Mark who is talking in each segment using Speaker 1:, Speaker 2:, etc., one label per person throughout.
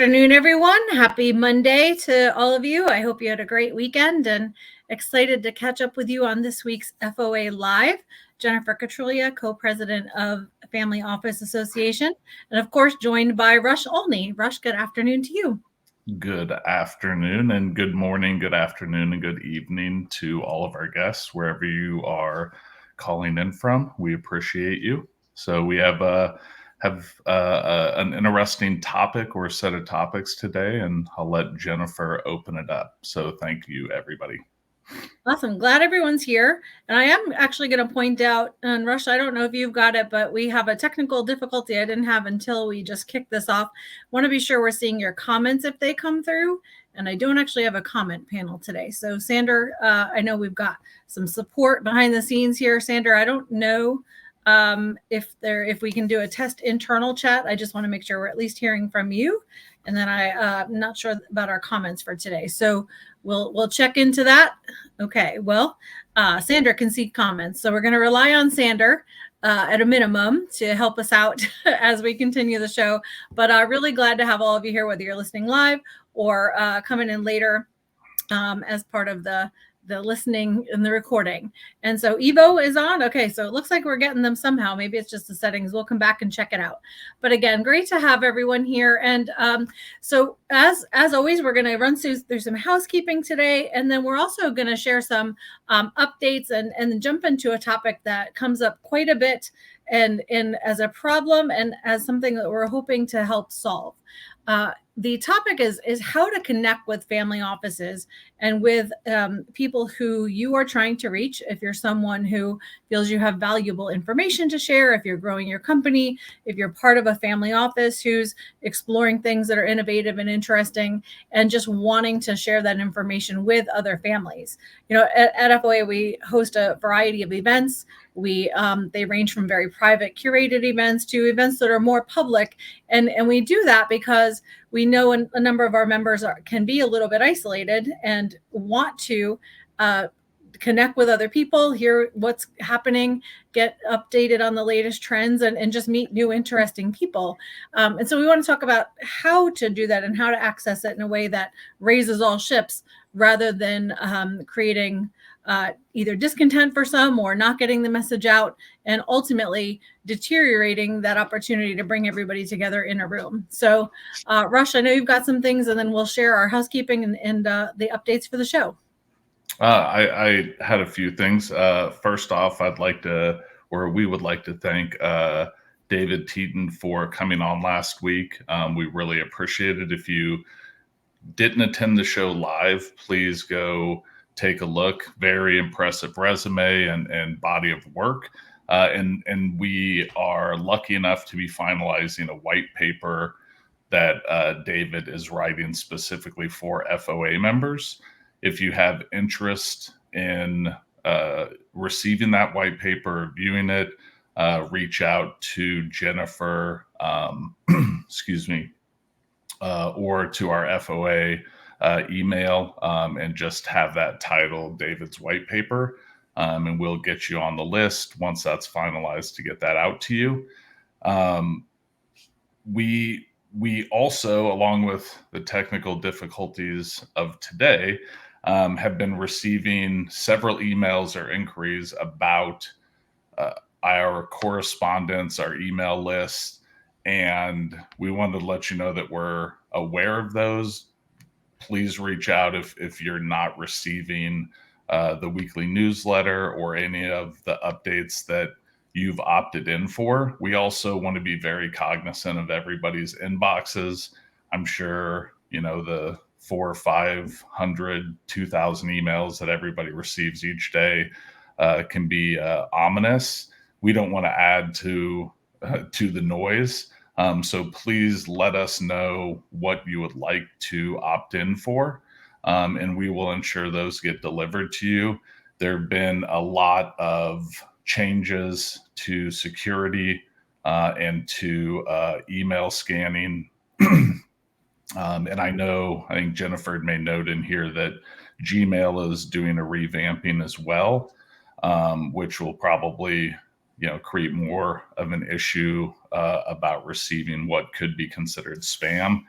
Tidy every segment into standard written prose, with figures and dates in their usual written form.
Speaker 1: afternoon, everyone. Happy Monday to all of you. I hope you had a great weekend and excited to catch up with you on this week's FOA Live. Jennifer Katrulya, co-president of Family Office Association, and of course joined by Rush Olney. Rush, good afternoon to you.
Speaker 2: Good afternoon and good morning, good afternoon and good evening to all of our guests, wherever you are calling in from. We appreciate you. So we have an interesting topic or set of topics today, and I'll let Jennifer open it up. So thank you, everybody.
Speaker 1: Awesome. Glad everyone's here. And I am actually going to point out, and Rush, I don't know if you've got it, but we have a technical difficulty I didn't have until we just kicked this off. Want to be sure we're seeing your comments if they come through. And I don't actually have a comment panel today. So Sander, I know we've got some support behind the scenes here. Sander, I don't know if we can do a test internal chat. I just want to make sure we're at least hearing from you. And then I'm not sure about our comments for today. So we'll check into that. Okay, well, Sander can see comments. So we're going to rely on Sander at a minimum to help us out as we continue the show. But really glad to have all of you here, whether you're listening live or coming in later as part of the listening and the recording. And so Evo is on. Okay, so it looks like we're getting them somehow. Maybe it's just the settings. We'll come back and check it out. But again, great to have everyone here. And so as always, we're going to run through some housekeeping today, and then we're also going to share some updates and then jump into a topic that comes up quite a bit and as a problem and as something that we're hoping to help solve. The topic is how to connect with family offices and with people who you are trying to reach. If you're someone who feels you have valuable information to share, if you're growing your company, if you're part of a family office who's exploring things that are innovative and interesting and just wanting to share that information with other families. You know, at FOA, we host a variety of events. They range from very private curated events to events that are more public. And we do that because we know a number of our members can be a little bit isolated and want to connect with other people, hear what's happening, get updated on the latest trends, and just meet new interesting people. And so we want to talk about how to do that and how to access it in a way that raises all ships rather than creating either discontent for some or not getting the message out and ultimately deteriorating that opportunity to bring everybody together in a room. So Rush, I know you've got some things, and then we'll share our housekeeping and the updates for the show.
Speaker 2: I had a few things. First off, we would like to thank David Teton for coming on last week. We really appreciate it. If you didn't attend the show live, please go take a look. Very impressive resume and body of work. And we are lucky enough to be finalizing a white paper that David is writing specifically for FOA members. If you have interest in receiving that white paper, viewing it, reach out to Jennifer, or to our FOA email and just have that title, David's white paper, and we'll get you on the list once that's finalized to get that out to you. We also, along with the technical difficulties of today, have been receiving several emails or inquiries about our correspondence, our email list, and we wanted to let you know that we're aware of those. Please reach out if you're not receiving the weekly newsletter or any of the updates that you've opted in for. We also want to be very cognizant of everybody's inboxes. I'm sure, you know, the 400, 500, 2,000 emails that everybody receives each day can be ominous. We don't want to add to the noise. So please let us know what you would like to opt in for, and we will ensure those get delivered to you. There have been a lot of changes to security and to email scanning. And I think Jennifer may note in here that Gmail is doing a revamping as well, which will probably create more of an issue about receiving what could be considered spam.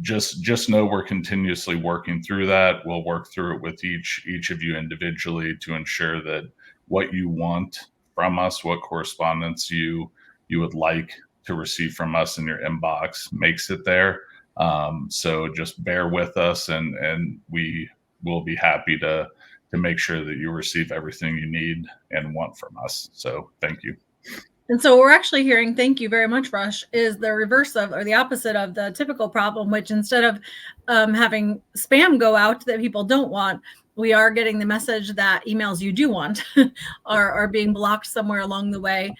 Speaker 2: Just know we're continuously working through that. We'll work through it with each of you individually to ensure that what you want from us, what correspondence you would like to receive from us in your inbox, makes it there. So just bear with us, and we will be happy to make sure that you receive everything you need and want from us. So thank you.
Speaker 1: And so we're actually hearing, thank you very much, Rush, is the reverse of, or the opposite of the typical problem, which instead of having spam go out that people don't want, we are getting the message that emails you do want are being blocked somewhere along the way,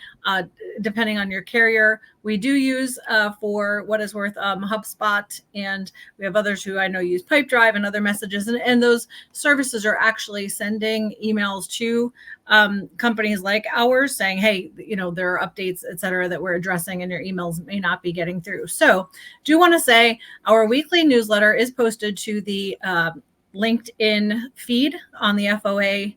Speaker 1: depending on your carrier. We do use, for what is worth, HubSpot, and we have others who I know use Pipedrive and other messages. And those services are actually sending emails to companies like ours saying, hey, there are updates, et cetera, that we're addressing and your emails may not be getting through. So do want to say our weekly newsletter is posted to the LinkedIn feed on the FOA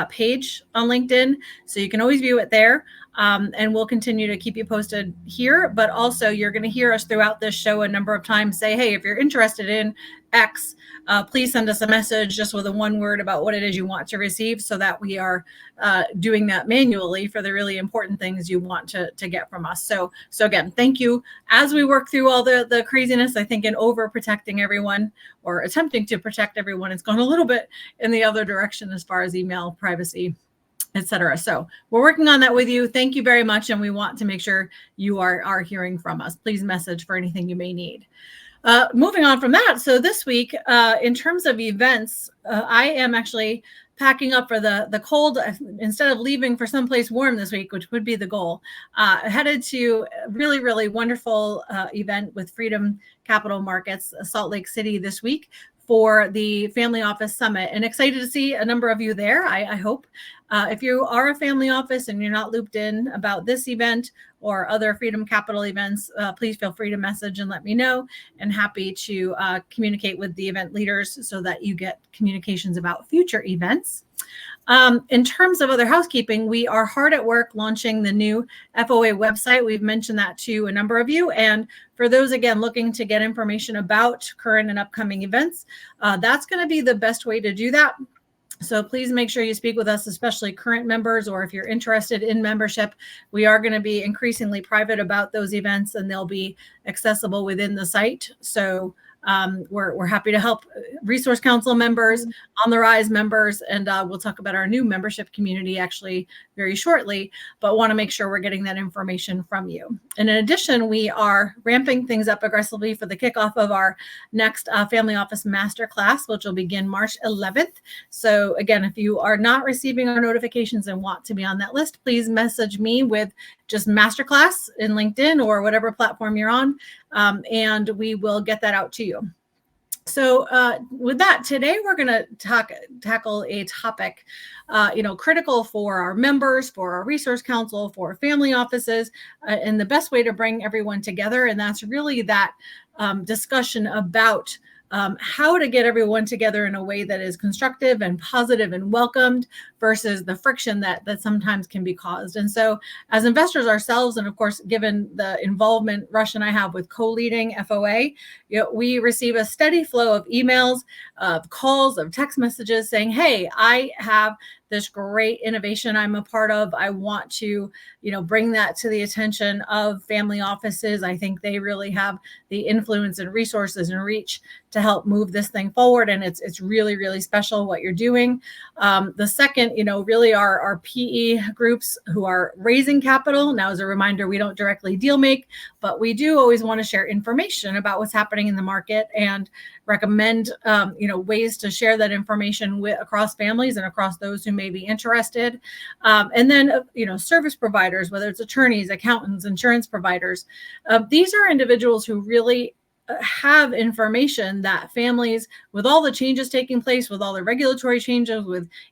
Speaker 1: page on LinkedIn. So you can always view it there. And we'll continue to keep you posted here, but also you're going to hear us throughout this show a number of times say, hey, if you're interested in X, please send us a message just with a one word about what it is you want to receive, so that we are doing that manually for the really important things you want to get from us. So again, thank you. As we work through all the craziness, I think in overprotecting everyone or attempting to protect everyone, it's gone a little bit in the other direction as far as email privacy, et cetera. So we're working on that with you. Thank you very much. And we want to make sure you are hearing from us. Please message for anything you may need. Moving on from that. So this week, in terms of events, I am actually packing up for the cold instead of leaving for someplace warm this week, which would be the goal. Headed to a really, really wonderful event with Freedom Capital Markets, Salt Lake City this week for the Family Office Summit, and excited to see a number of you there. I hope. If you are a family office and you're not looped in about this event or other Freedom Capital events, please feel free to message and let me know, and happy to communicate with the event leaders so that you get communications about future events. In terms of other housekeeping, we are hard at work launching the new FOA website. We've mentioned that to a number of you. And for those, again, looking to get information about current and upcoming events, that's going to be the best way to do that. So please make sure you speak with us, especially current members, or if you're interested in membership. We are going to be increasingly private about those events, and they'll be accessible within the site. So we're happy to help Resource Council members, On the Rise members, and we'll talk about our new membership community actually very shortly, but want to make sure we're getting that information from you. And in addition, we are ramping things up aggressively for the kickoff of our next Family Office Masterclass, which will begin March 11th. So again, if you are not receiving our notifications and want to be on that list, please message me with just Masterclass in LinkedIn or whatever platform you're on, and we will get that out to you. So with that, today we're going to tackle a topic, critical for our members, for our Resource Council, for family offices, and the best way to bring everyone together. And that's really that discussion about how to get everyone together in a way that is constructive and positive and welcomed versus the friction that sometimes can be caused. And so as investors ourselves, and of course, given the involvement Rush and I have with co-leading FOA, we receive a steady flow of emails, of calls, of text messages saying, hey, I have this great innovation I'm a part of. I want to, bring that to the attention of family offices. I think they really have the influence and resources and reach to help move this thing forward. And it's really, really special what you're doing. The second, really are our PE groups who are raising capital. Now, as a reminder, we don't directly deal make, but we do always want to share information about what's happening in the market and recommend, ways to share that information across families and across those who may be interested. And then, service providers, whether it's attorneys, accountants, insurance providers. These are individuals who really have information that families, with all the changes taking place, with all the regulatory changes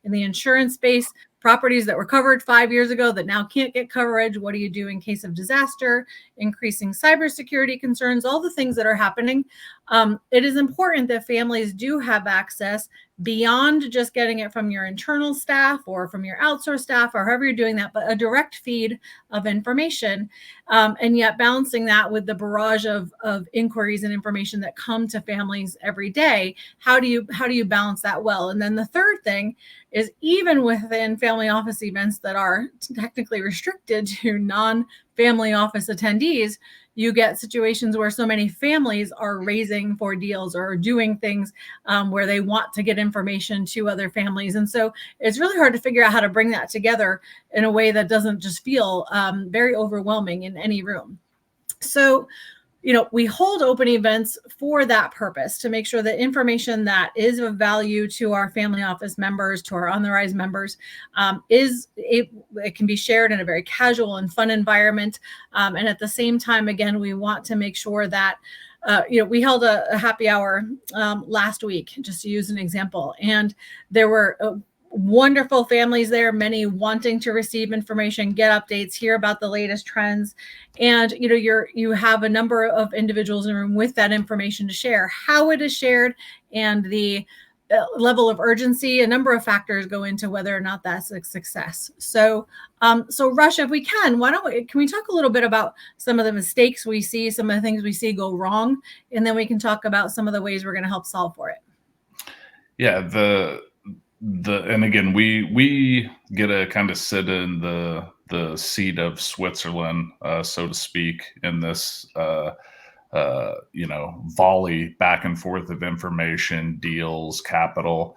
Speaker 1: in the insurance space, properties that were covered 5 years ago that now can't get coverage. What do you do in case of disaster? Increasing cybersecurity concerns, all the things that are happening. It is important that families do have access beyond just getting it from your internal staff or from your outsourced staff or however you're doing that, but a direct feed of information, and yet balancing that with the barrage of inquiries and information that come to families every day. How do you balance that well? And then the third thing is, even within family office events that are technically restricted to non-family office attendees, you get situations where so many families are raising for deals or doing things where they want to get information to other families. And so it's really hard to figure out how to bring that together in a way that doesn't just feel very overwhelming in any room. So, we hold open events for that purpose, to make sure that information that is of value to our family office members, to our On the Rise members, it can be shared in a very casual and fun environment. And at the same time, again, we want to make sure that we held a happy hour last week, just to use an example, and there were wonderful families there, many wanting to receive information, get updates, hear about the latest trends. And you have a number of individuals in the room with that information to share. How it is shared and the level of urgency, a number of factors go into whether or not that's a success. So Rush, if we can we talk a little bit about some of the mistakes we see, some of the things we see go wrong, and then we can talk about some of the ways we're going to help solve for it.
Speaker 2: Yeah, and again, we get to kind of sit in the seat of Switzerland, so to speak, in this volley back and forth of information, deals, capital.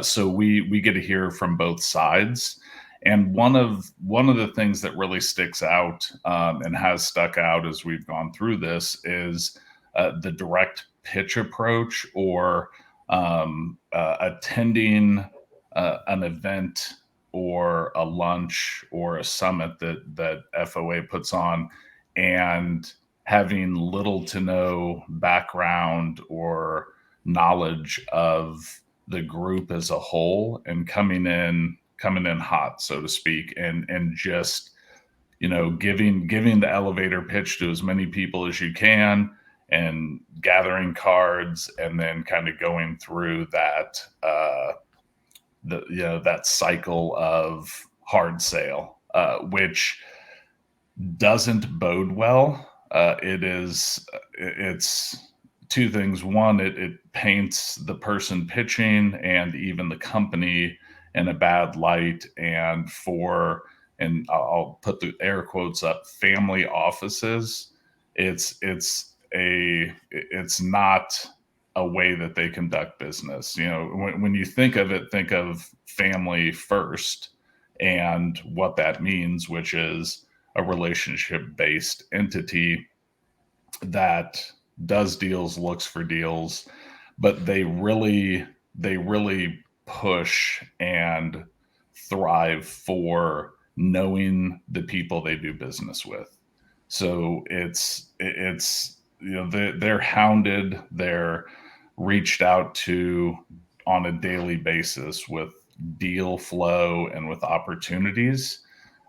Speaker 2: So we get to hear from both sides. And one of the things that really sticks out and has stuck out as we've gone through this is the direct pitch approach, or attending an event or a lunch or a summit that FOA puts on, and having little to no background or knowledge of the group as a whole, and coming in hot, so to speak, and just giving the elevator pitch to as many people as you can, and gathering cards, and then kind of going through that that cycle of hard sale, which doesn't bode well. It's two things. One, it paints the person pitching and even the company in a bad light. And I'll put the air quotes up, family offices, it's not a way that they conduct business. When you think of it, think of family first, and what that means, which is a relationship-based entity that does deals, looks for deals, but they really push and thrive for knowing the people they do business with. So it's they're hounded, they're reached out to on a daily basis with deal flow and with opportunities.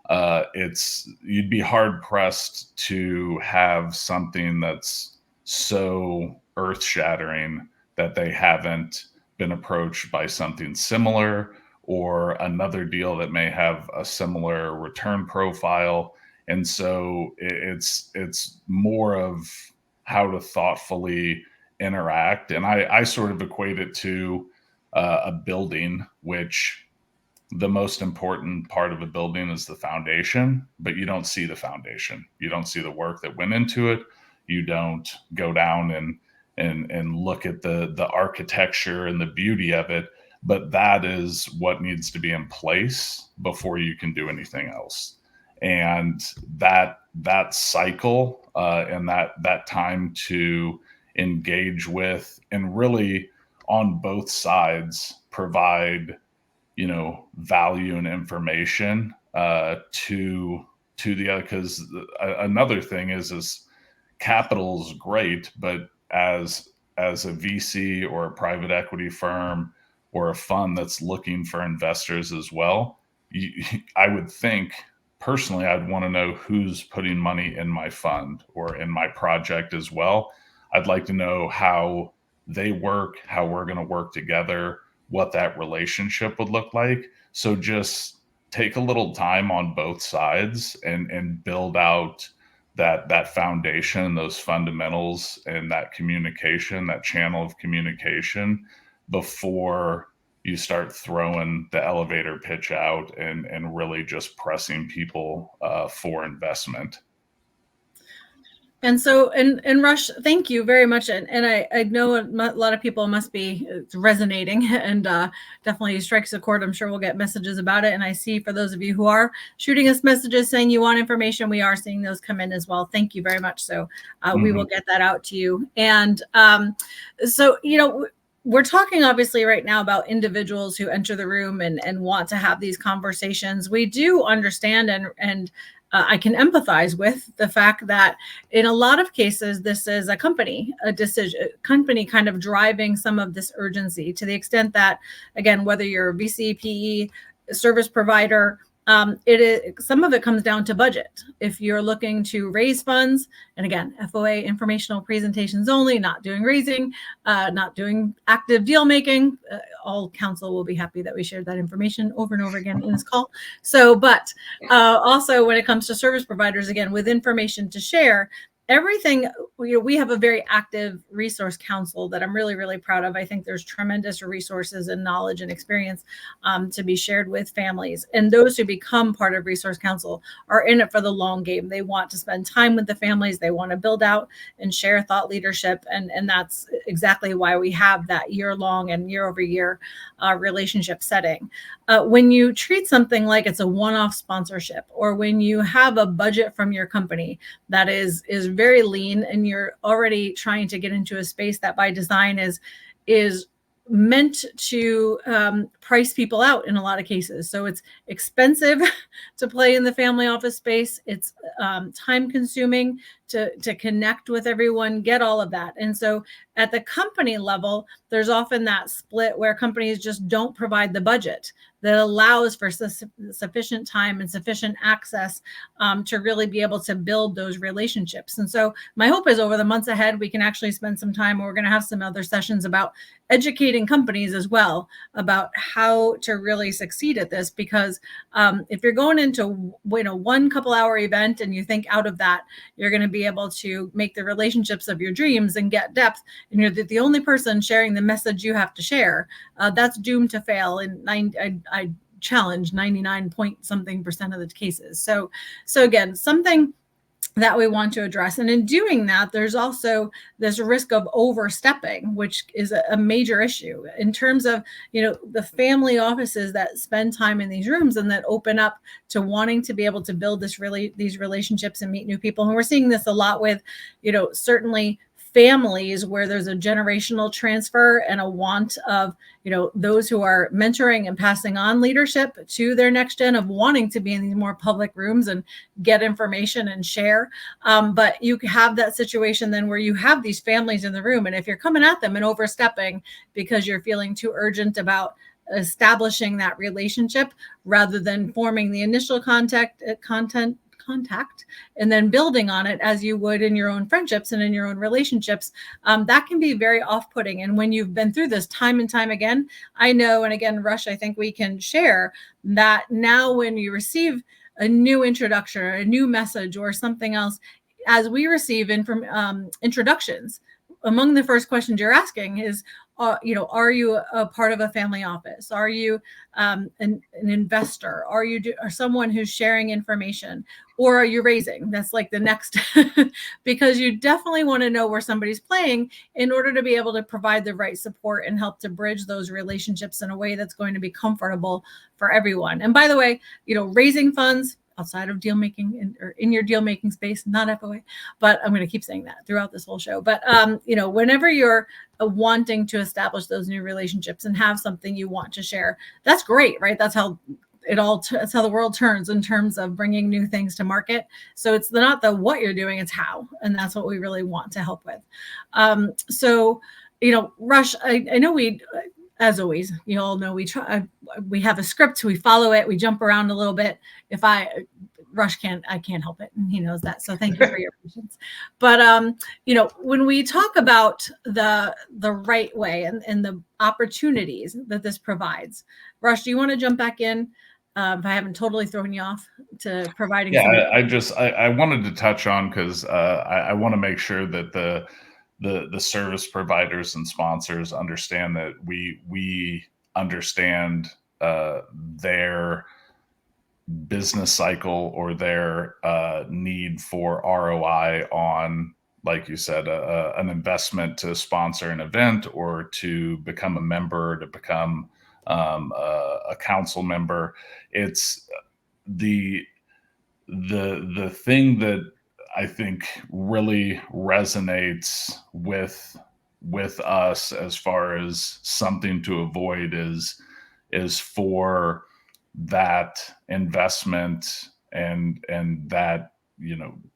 Speaker 2: You'd be hard pressed to have something that's so earth shattering that they haven't been approached by something similar, or another deal that may have a similar return profile. And so it's more of how to thoughtfully interact. And I sort of equate it to a building, which the most important part of a building is the foundation, but you don't see the foundation. You don't see the work that went into it. You don't go down and look at the architecture and the beauty of it, but that is what needs to be in place before you can do anything else. And that cycle and that time to engage with, and really on both sides provide value and information to the other. Because another thing is capital is great, but as a VC or a private equity firm or a fund that's looking for investors as well, I would think personally, I'd want to know who's putting money in my fund or in my project as well. I'd like to know how they work, how we're going to work together, what that relationship would look like. So just take a little time on both sides and build out that foundation, those fundamentals, and that communication, that channel of communication before you start throwing the elevator pitch out and really just pressing people for investment.
Speaker 1: And so, and Rush, thank you very much. And I know a lot of people must be resonating and definitely strikes a chord. I'm sure we'll get messages about it. And I see for those of you who are shooting us messages saying you want information, we are seeing those come in as well. Thank you very much. So we will get that out to you. And so, we're talking obviously right now about individuals who enter the room and want to have these conversations. We do understand and I can empathize with the fact that in a lot of cases, this is a company kind of driving some of this urgency to the extent that, again, whether you're a VC, PE, service provider, some of it comes down to budget. If you're looking to raise funds, and again, FOA informational presentations only, not doing raising, not doing active deal making, all council will be happy that we shared that information over and over again in this call. So, but also when it comes to service providers, again, with information to share, everything, we have a very active resource council that I'm really, really proud of. I think there's tremendous resources and knowledge and experience to be shared with families. And those who become part of resource council are in it for the long game. They want to spend time with the families. They want to build out and share thought leadership. And that's exactly why we have that year-long and year-over-year relationship setting. When you treat something like it's a one-off sponsorship, or when you have a budget from your company that is very lean, and you're already trying to get into a space that by design is meant to price people out in a lot of cases. So it's expensive to play in the family office space. It's time consuming to connect with everyone, get all of that. And so at the company level, there's often that split where companies just don't provide the budget that allows for sufficient time and sufficient access to really be able to build those relationships. And so my hope is over the months ahead, we can actually spend some time, we're going to have some other sessions about educating companies as well about how to really succeed at this. Because if you're going into one couple hour event and you think out of that, you're going to be able to make the relationships of your dreams and get depth, and you're the only person sharing the message you have to share, that's doomed to fail. And I challenge 99 point something percent of the cases. So again, something that we want to address. And in doing that, there's also this risk of overstepping, which is a major issue in terms of, the family offices that spend time in these rooms and that open up to wanting to be able to build these relationships and meet new people. And we're seeing this a lot with, certainly families where there's a generational transfer and a want of, those who are mentoring and passing on leadership to their next gen, of wanting to be in these more public rooms and get information and share. But you have that situation then where you have these families in the room, and if you're coming at them and overstepping because you're feeling too urgent about establishing that relationship rather than forming the initial contact and then building on it as you would in your own friendships and in your own relationships, that can be very off-putting. And when you've been through this time and time again, I know, and again, Rush, I think we can share that now when you receive a new introduction or a new message or something else, as we receive introductions, among the first questions you're asking is, are you a part of a family office? Are you an investor? Are someone who's sharing information? Or are you raising? That's like the next, because you definitely want to know where somebody's playing in order to be able to provide the right support and help to bridge those relationships in a way that's going to be comfortable for everyone. And by the way, raising funds outside of deal making or in your deal making space, not FOA, but I'm going to keep saying that throughout this whole show. But whenever you're wanting to establish those new relationships and have something you want to share, that's great, right? That's how that's how the world turns in terms of bringing new things to market. So it's not the what you're doing, it's how, and that's what we really want to help with. Rush, I know as always, you all know we have a script, we follow it, we jump around a little bit. Rush I can't help it, and he knows that. So thank you for your patience. But when we talk about the right way and the opportunities that this provides, Rush, do you want to jump back in? If I haven't totally thrown you off to providing some.
Speaker 2: I wanted to touch on, because I want to make sure that the service providers and sponsors understand that we understand their business cycle or their need for ROI on, like you said, an investment to sponsor an event or to become a member, to become a council member. It's the thing that I think really resonates with us as far as something to avoid is for that investment and that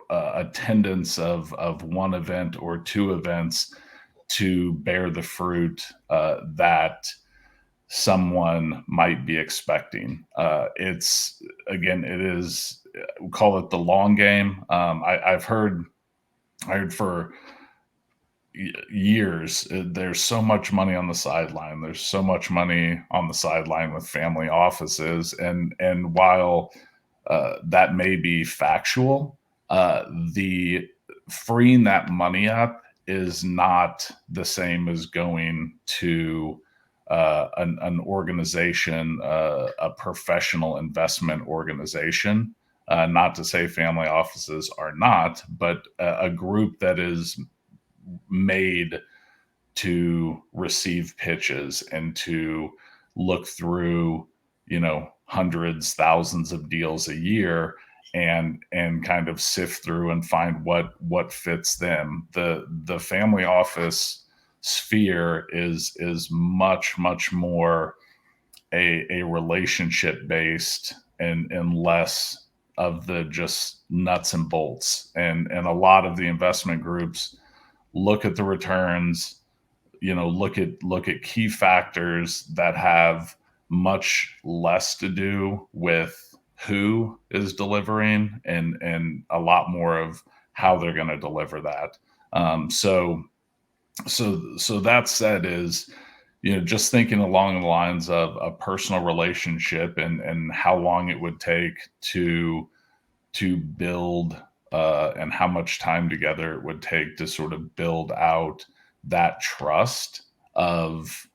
Speaker 2: attendance of one event or two events to bear the fruit that someone might be expecting. It is, we call it the long game. I've heard for years, there's so much money on the sideline. There's so much money on the sideline with family offices. And while that may be factual, the freeing that money up is not the same as going to an organization, a professional investment organization. Not to say family offices are not, but a group that is made to receive pitches and to look through, hundreds, thousands of deals a year and kind of sift through and find what fits them. The family office sphere is much more a relationship based and less of the just nuts and bolts. And a lot of the investment groups look at the returns, look at key factors that have much less to do with who is delivering and a lot more of how they're going to deliver that. So that said, is just thinking along the lines of a personal relationship and how long it would take to build and how much time together it would take to sort of build out that trust of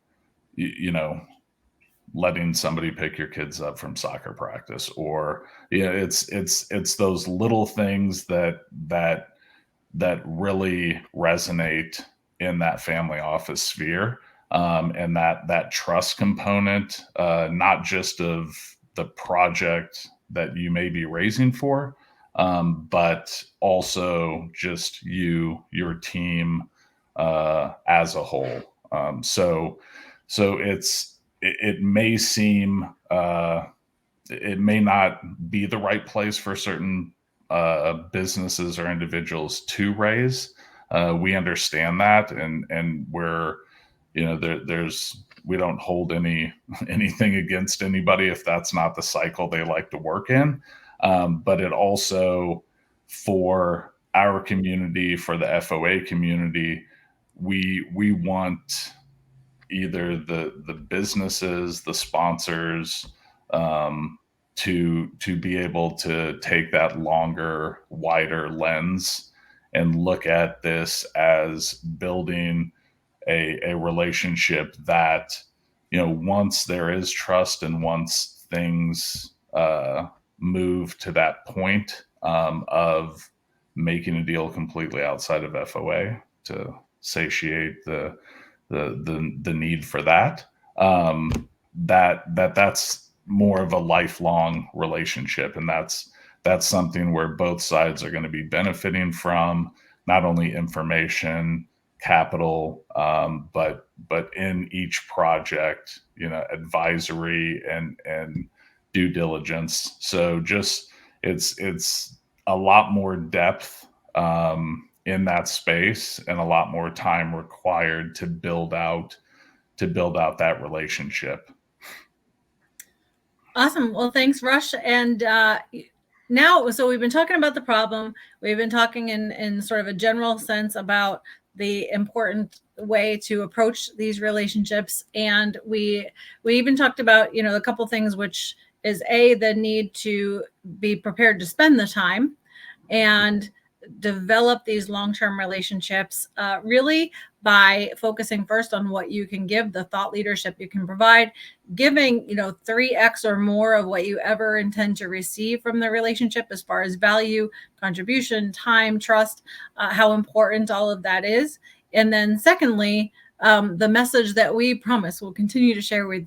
Speaker 2: letting somebody pick your kids up from soccer practice, or it's those little things that really resonate in that family office sphere, and that trust component, not just of the project that you may be raising for, but also just your team as a whole. So it may seem it may not be the right place for certain businesses or individuals to raise. We understand that, and we're there's we don't hold anything against anybody if that's not the cycle they like to work in. But it also, for our community, for the FOA community, we want either the businesses, the sponsors, to be able to take that longer, wider lens and look at this as building a relationship that, once there is trust and once things move to that point of making a deal completely outside of FOA to satiate the need for that, that's more of a lifelong relationship, and that's something where both sides are going to be benefiting from, not only information, capital, but in each project, advisory and due diligence. So just it's a lot more depth in that space, and a lot more time required to build out that relationship.
Speaker 1: Awesome. Well, thanks, Rush. And now, so we've been talking about the problem. We've been talking in sort of a general sense about the important way to approach these relationships. And we even talked about, a couple things, which is the need to be prepared to spend the time and develop these long-term relationships, really by focusing first on what you can give, the thought leadership you can provide, giving 3x or more of what you ever intend to receive from the relationship as far as value, contribution, time, trust, how important all of that is. And then secondly, the message that we promise we'll continue to share with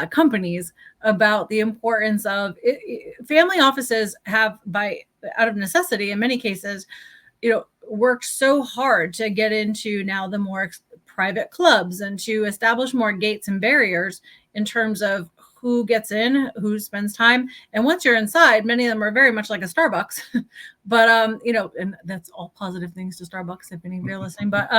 Speaker 1: companies about the importance of family offices have, by out of necessity in many cases, worked so hard to get into now the more private clubs and to establish more gates and barriers in terms of who gets in, who spends time. And once you're inside, many of them are very much like a Starbucks. But and that's all positive things to Starbucks if any of you are listening. But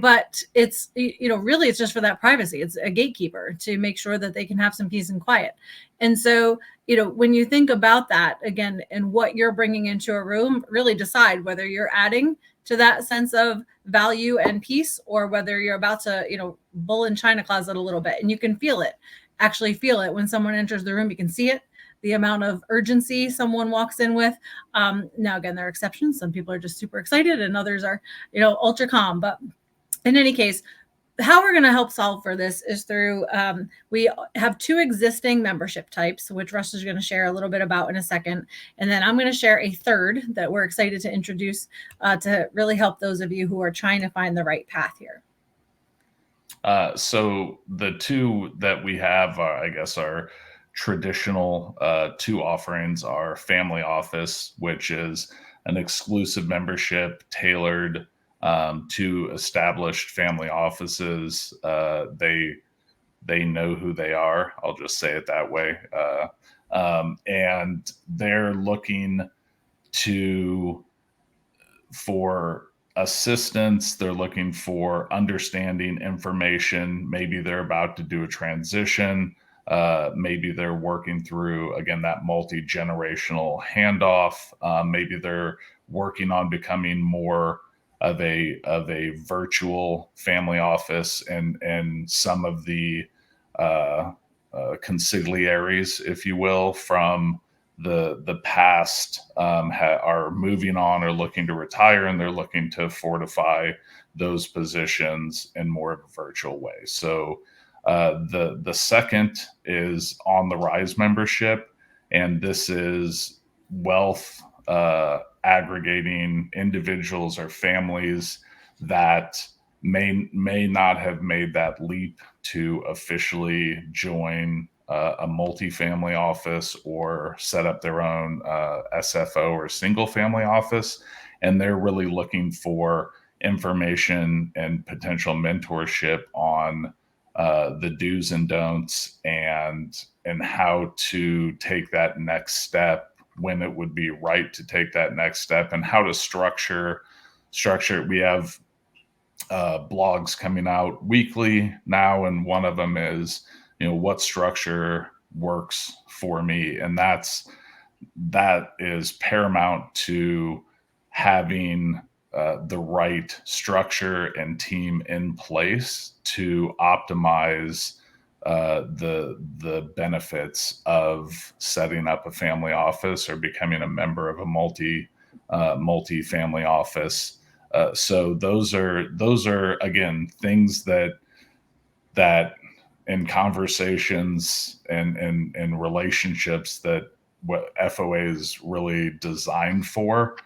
Speaker 1: but it's really it's just for that privacy. It's a gatekeeper to make sure that they can have some peace and quiet. And so when you think about that again and what you're bringing into a room, really decide whether you're adding to that sense of value and peace, or whether you're about to bull in china closet a little bit. And you can actually feel it when someone enters the room. You can see it, the amount of urgency someone walks in with. Now, again, there are exceptions. Some people are just super excited and others are, ultra calm. But in any case, how we're going to help solve for this is through, we have 2 existing membership types, which Russ is going to share a little bit about in a second. And then I'm going to share a third that we're excited to introduce to really help those of you who are trying to find the right path here.
Speaker 2: So the 2 that we have, I guess, are traditional 2 offerings are Family Office, which is an exclusive membership tailored to established family offices. They know who they are. I'll just say it that way. And they're looking for assistance. They're looking for understanding information. Maybe they're about to do a transition. Maybe they're working through, again, that multi-generational handoff. Maybe they're working on becoming more of a virtual family office, and some of the consigliaries, if you will, from the past are moving on or looking to retire, and they're looking to fortify those positions in more of a virtual way. So the second is On the Rise membership, and this is wealth aggregating individuals or families that may not have made that leap to officially join a multi-family office or set up their own SFO or single family office. And they're really looking for information and potential mentorship on the do's and don'ts and how to take that next step, when it would be right to take that next step, and how to structure it. We have blogs coming out weekly now, and one of them is, what structure works for me. And that is paramount to having the right structure and team in place to optimize the benefits of setting up a family office or becoming a member of a multi-family office. So those are again things that in conversations and relationships that what FOA is really designed for,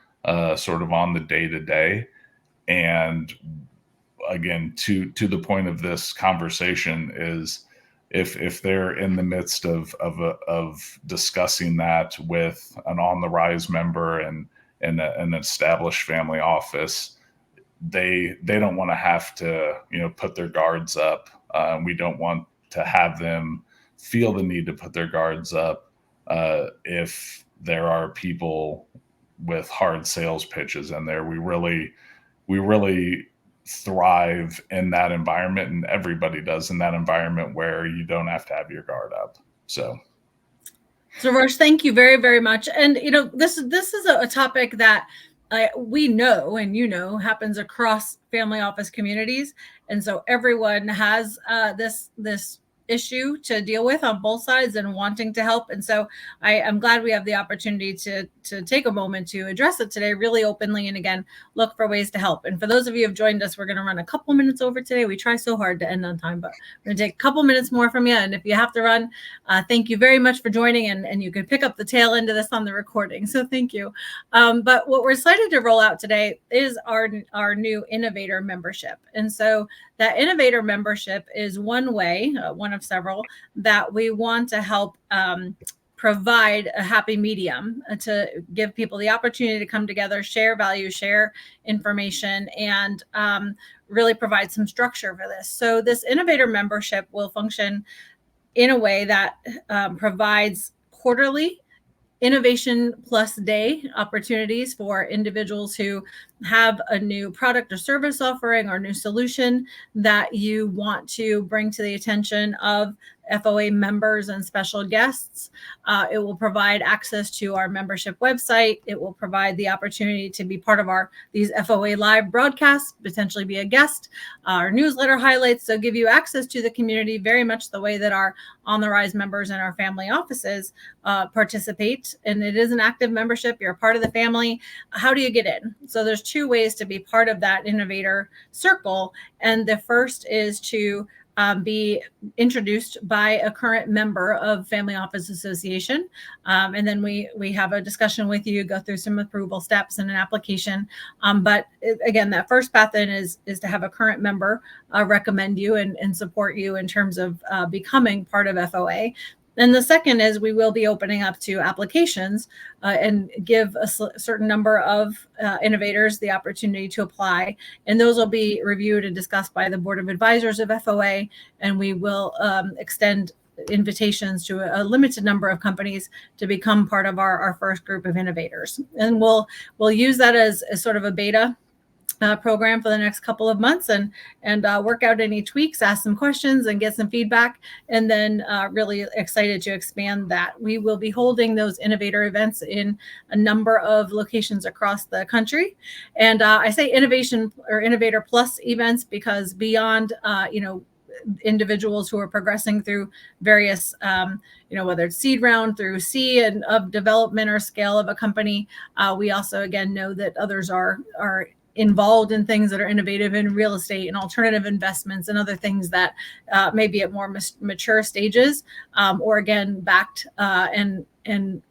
Speaker 2: sort of on the day-to-day. And again, to the point of this conversation is, if they're in the midst of discussing that with an On the Rise member and an established family office, they don't want to have to put their guards up. We don't want to have them feel the need to put their guards up if there are people with hard sales pitches in there. We really thrive in that environment, and everybody does in that environment, where you don't have to have your guard up. So
Speaker 1: So Rush, thank you very, very much. And this is a topic that we know, and happens across family office communities, and so everyone has this issue to deal with on both sides and wanting to help. And so I am glad we have the opportunity to take a moment to address it today, really openly, and again, look for ways to help. And for those of you who have joined us, we're going to run a couple minutes over today. We try so hard to end on time, but we're going to take a couple minutes more from you. And if you have to run, thank you very much for joining, and you can pick up the tail end of this on the recording. So thank you. But what we're excited to roll out today is our new innovator membership. And so that innovator membership is one way, one of several, that we want to help provide a happy medium to give people the opportunity to come together, share value, share information, and really provide some structure for this. So this innovator membership will function in a way that provides quarterly innovation plus day opportunities for individuals who have a new product or service offering or new solution that you want to bring to the attention of FOA members and special guests. It will provide access to our membership website. It will provide the opportunity to be part of these FOA live broadcasts, potentially be a guest, our newsletter highlights. So give you access to the community very much the way that our On the Rise members and our family offices participate. And it is an active membership. You're a part of the family. How do you get in? So there's two ways to be part of that innovator circle. And the first is to be introduced by a current member of Family Office Association. And then we have a discussion with you, go through some approval steps and an application. But again, that first path in is to have a current member recommend you and support you in terms of becoming part of FOA. And the second is we will be opening up to applications and give a certain number of innovators the opportunity to apply. And those will be reviewed and discussed by the Board of Advisors of FOA. And we will extend invitations to a limited number of companies to become part of our first group of innovators. And we'll use that as sort of a beta program for the next couple of months and work out any tweaks, ask some questions, and get some feedback. And then really excited to expand that. We will be holding those innovator events in a number of locations across the country. And I say innovation or innovator plus events because beyond, individuals who are progressing through various, whether it's seed round through C and of development or scale of a company, we also, again, know that others are involved in things that are innovative in real estate and alternative investments and other things that may be at more mature stages, or again, backed and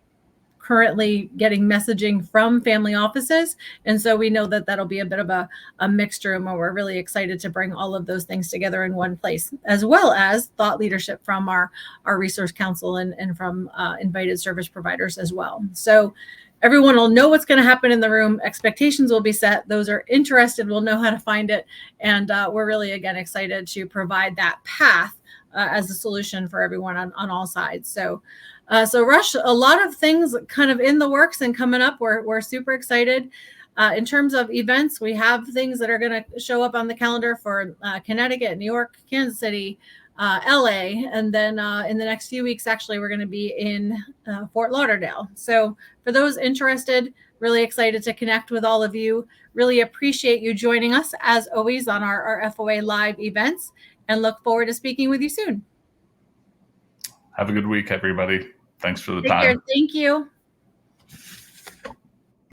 Speaker 1: currently getting messaging from family offices. And so we know that that'll be a bit of a mixture, and we're really excited to bring all of those things together in one place, as well as thought leadership from our resource council and from invited service providers as well. So everyone will know what's going to happen in the room. Expectations will be set. Those are interested will know how to find it. And we're really, again, excited to provide that path as a solution for everyone on all sides. So Rush, a lot of things kind of in the works and coming up. We're super excited. In terms of events, we have things that are going to show up on the calendar for Connecticut, New York, Kansas City, LA, and then in the next few weeks, actually, we're going to be in Fort Lauderdale. So for those interested, really excited to connect with all of you. Really appreciate you joining us, as always, on our FOA live events, and look forward to speaking with you soon.
Speaker 2: Have a good week, everybody. Thanks for the
Speaker 1: Take
Speaker 2: time.
Speaker 1: care. Thank you.